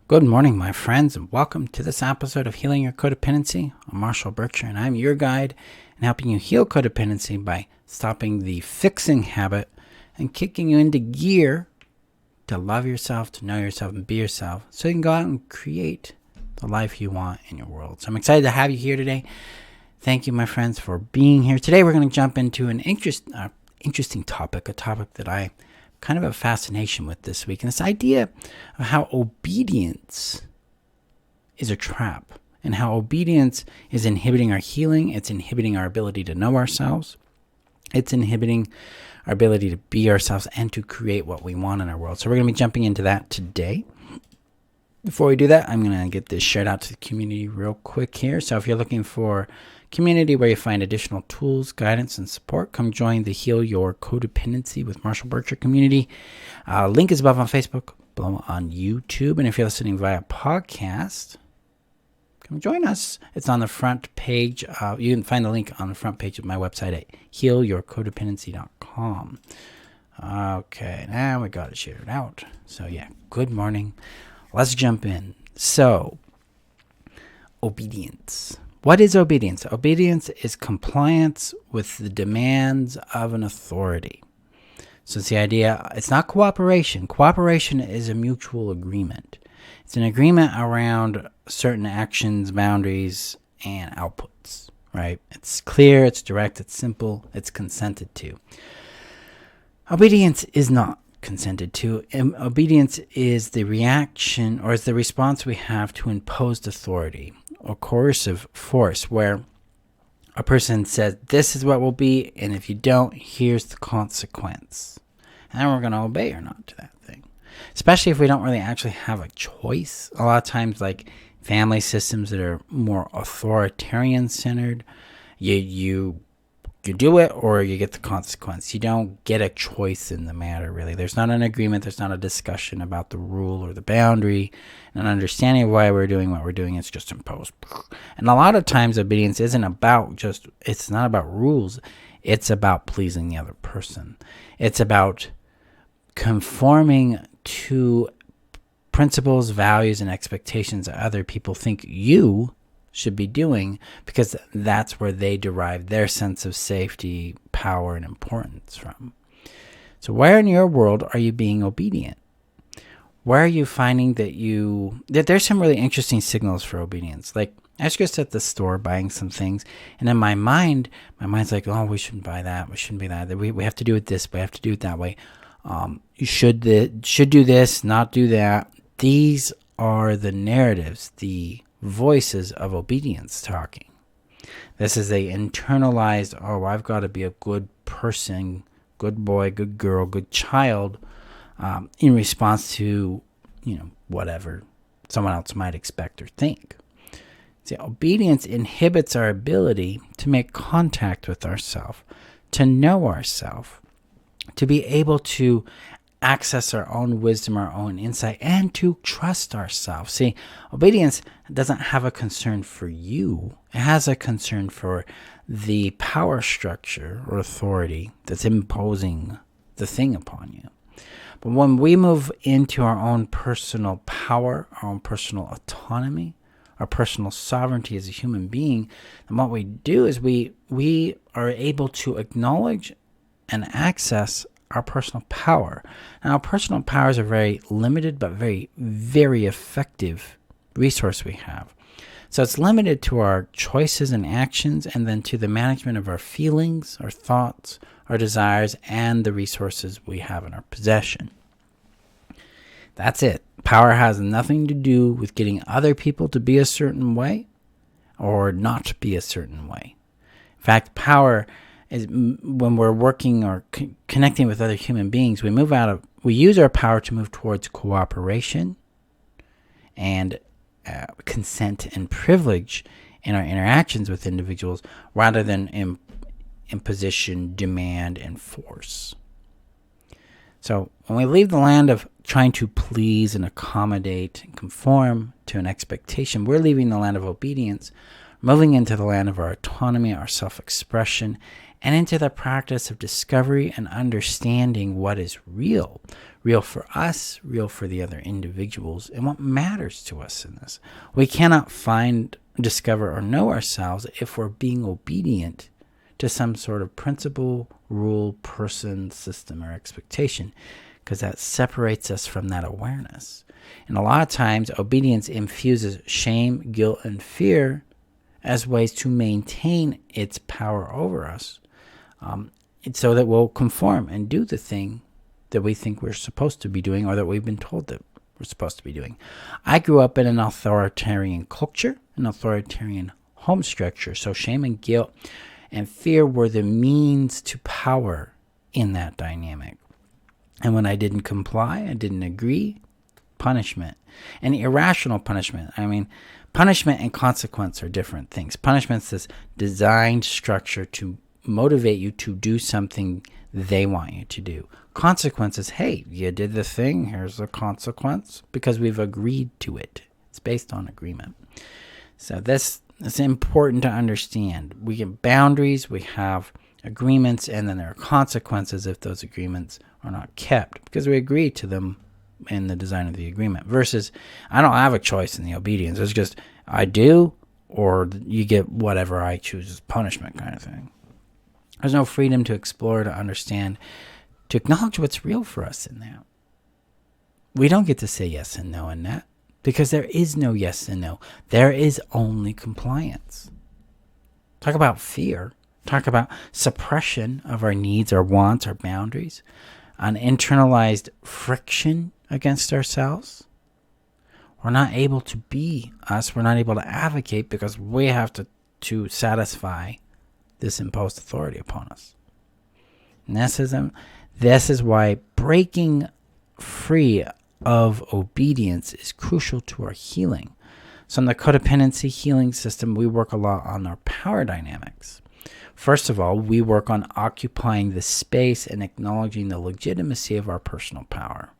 Good morning, my friends, and welcome to this episode of Healing Your Codependency. I'm Marshall Berkshire, and I'm your guide in helping you heal codependency by stopping the fixing habit and kicking you into gear to love yourself, to know yourself, and be yourself so you can go out and create the life you want in your world. So I'm excited to have you here today. Thank you, my friends, for being here. Today we're going to jump into an interesting topic, a topic that I kind of a fascination with this week, and this idea of how obedience is a trap and how obedience is inhibiting our healing. It's inhibiting our ability to know ourselves. It's inhibiting our ability to be ourselves and to create what we want in our world. So we're going to be jumping into that today. Before we do that, I'm going to get this shared out to the community real quick here. So if you're looking for community where you find additional tools, guidance, and support, come join the Heal Your Codependency with Marshall Berkshire community. Link is above on Facebook, below on YouTube. And if you're listening via podcast, come join us. It's on the front page. You can find the link on the front page of my website at healyourcodependency.com. Okay, now we got it shared out. So yeah, good morning. Let's jump in. So, obedience. What is obedience? Obedience is compliance with the demands of an authority. So it's the idea, it's not cooperation. Cooperation is a mutual agreement. It's an agreement around certain actions, boundaries, and outputs, right? It's clear, it's direct, it's simple, it's consented to. Obedience is not consented to. Obedience is the reaction or is the response we have to imposed authority or coercive force, where a person says, this is what will be, and if you don't, here's the consequence. And we're going to obey or not to that thing. Especially if we don't really actually have a choice. A lot of times, like family systems that are more authoritarian-centered, you do it or you get the consequence. You don't get a choice in the matter, really. There's not an agreement. There's not a discussion about the rule or the boundary, an understanding of why we're doing what we're doing. It's just imposed. And a lot of times obedience isn't about it's not about rules. It's about pleasing the other person. It's about conforming to principles, values, and expectations that other people think you should be doing, because that's where they derive their sense of safety, power, and importance from. So where in your world are you being obedient? Where are you finding that there's some really interesting signals for obedience? Like, I was just at the store buying some things, and in my mind's like, oh, we shouldn't buy that, we shouldn't be that, we have to do it this way, we have to do it that way. You should do this, not do that. These are the narratives, the voices of obedience talking. This is a internalized, I've got to be a good person, good boy, good girl, good child, in response to, whatever someone else might expect or think. See, obedience inhibits our ability to make contact with ourselves, to know ourselves, to be able to access our own wisdom, our own insight, and to trust ourselves. See, obedience doesn't have a concern for you. It has a concern for the power structure or authority that's imposing the thing upon you. But when we move into our own personal power, our own personal autonomy, our personal sovereignty as a human being, then what we do is we are able to acknowledge and access our personal power. Now, our personal power is a very limited but very, very effective resource we have. So it's limited to our choices and actions, and then to the management of our feelings, our thoughts, our desires, and the resources we have in our possession. That's it. Power has nothing to do with getting other people to be a certain way or not be a certain way. In fact, power is when we're working or connecting with other human beings, we use our power to move towards cooperation and consent and privilege in our interactions with individuals, rather than imposition, demand, and force. So when we leave the land of trying to please and accommodate and conform to an expectation, we're leaving the land of obedience, moving into the land of our autonomy, our self-expression, and into the practice of discovery and understanding what is real. Real for us, real for the other individuals, and what matters to us in this. We cannot find, discover, or know ourselves if we're being obedient to some sort of principle, rule, person, system, or expectation, because that separates us from that awareness. And a lot of times, obedience infuses shame, guilt, and fear as ways to maintain its power over us, so that we'll conform and do the thing that we think we're supposed to be doing, or that we've been told that we're supposed to be doing. I grew up in an authoritarian culture, an authoritarian home structure, so shame and guilt and fear were the means to power in that dynamic. And when I didn't comply, I didn't agree, punishment. And irrational punishment. I mean, punishment and consequence are different things. Punishment's this designed structure to motivate you to do something they want you to do. Consequences, hey, you did the thing, here's the consequence, because we've agreed to it. It's based on agreement. So this is important to understand. We get boundaries, we have agreements, and then there are consequences if those agreements are not kept, because we agree to them in the design of the agreement. Versus, I don't have a choice in the obedience. It's just, I do, or you get whatever I choose as punishment kind of thing. There's no freedom to explore, to understand, to acknowledge what's real for us in that. We don't get to say yes and no in that, because there is no yes and no. There is only compliance. Talk about fear. Talk about suppression of our needs, our wants, our boundaries. An internalized friction against ourselves. We're not able to be us. We're not able to advocate because we have to satisfy this imposed authority upon us. And this is why breaking free of obedience is crucial to our healing. So in the codependency healing system, we work a lot on our power dynamics. First of all, we work on occupying the space and acknowledging the legitimacy of our personal power.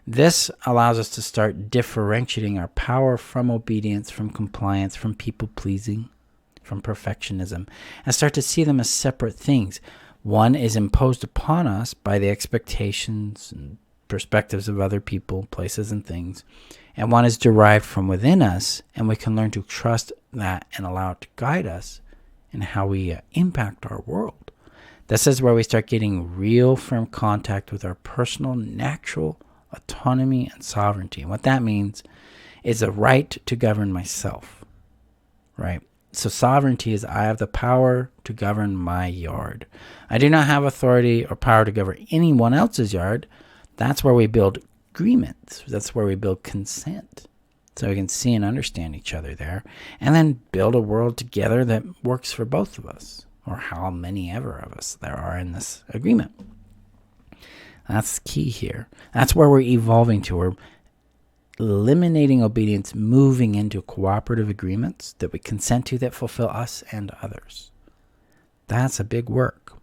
This allows us to start differentiating our power from obedience, from compliance, from people-pleasing, from perfectionism, and start to see them as separate things. One is imposed upon us by the expectations and perspectives of other people, places, and things, and one is derived from within us, and we can learn to trust that and allow it to guide us in how we impact our world. This is where we start getting real firm contact with our personal, natural autonomy and sovereignty. And what that means is a right to govern myself, right? So sovereignty is I have the power to govern my yard. I do not have authority or power to govern anyone else's yard. That's where we build agreements. That's where we build consent. So we can see and understand each other there. And then build a world together that works for both of us. Or how many ever of us there are in this agreement. That's key here. That's where we're evolving to. We're eliminating obedience, moving into cooperative agreements that we consent to that fulfill us and others. That's a big work.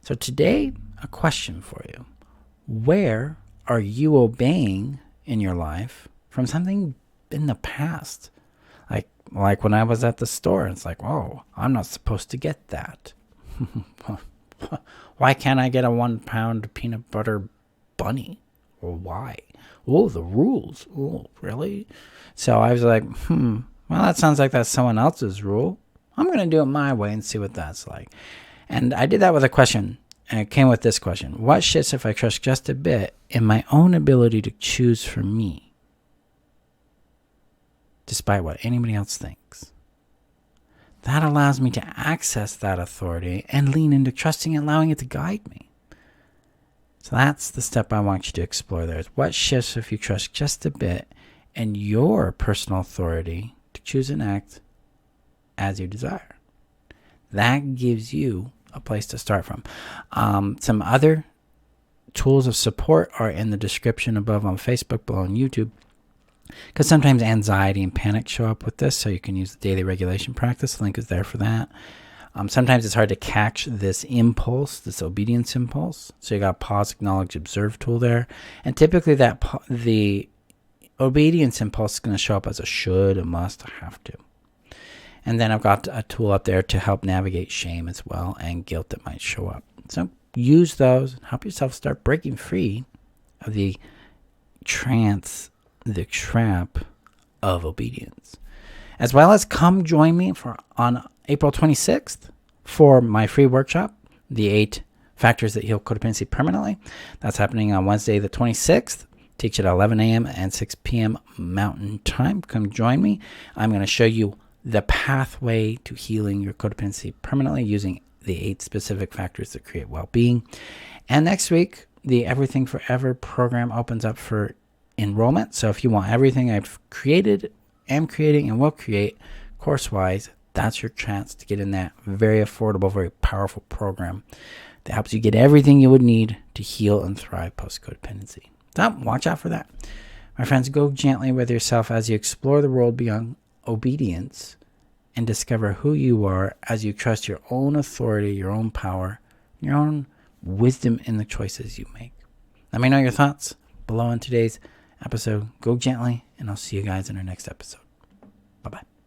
So today, a question for you. Where are you obeying in your life from something in the past? Like when I was at the store, it's like, oh, I'm not supposed to get that. Why can't I get a 1 pound peanut butter bunny? Well, why? Oh, the rules. Oh, really? So I was like, well, that sounds like that's someone else's rule. I'm going to do it my way and see what that's like. And I did that with a question. And it came with this question. What shifts if I trust just a bit in my own ability to choose for me? Despite what anybody else thinks. That allows me to access that authority and lean into trusting and allowing it to guide me. So that's the step I want you to explore there. Is what shifts if you trust just a bit in your personal authority to choose and act as you desire. That gives you a place to start from. Some other tools of support are in the description above on Facebook, below on YouTube. Because sometimes anxiety and panic show up with this, so you can use the daily regulation practice. The link is there for that. Sometimes it's hard to catch this impulse, this obedience impulse. So you got pause, acknowledge, observe tool there. And typically the obedience impulse is going to show up as a should, a must, a have to. And then I've got a tool up there to help navigate shame as well and guilt that might show up. So use those and help yourself start breaking free of the trance, the trap of obedience. As well as come join me on April 26th for my free workshop, The 8 Factors That Heal Codependency Permanently. That's happening on Wednesday the 26th. Teach at 11 a.m. and 6 p.m. Mountain Time. Come join me. I'm going to show you the pathway to healing your codependency permanently using the 8 specific factors that create well-being. And next week, the Everything Forever program opens up for enrollment. So if you want everything I've created, am creating, and will create course-wise, that's your chance to get in that very affordable, very powerful program that helps you get everything you would need to heal and thrive post-codependency. So watch out for that. My friends, go gently with yourself as you explore the world beyond obedience and discover who you are as you trust your own authority, your own power, your own wisdom in the choices you make. Let me know your thoughts below in today's episode. Go gently, and I'll see you guys in our next episode. Bye-bye.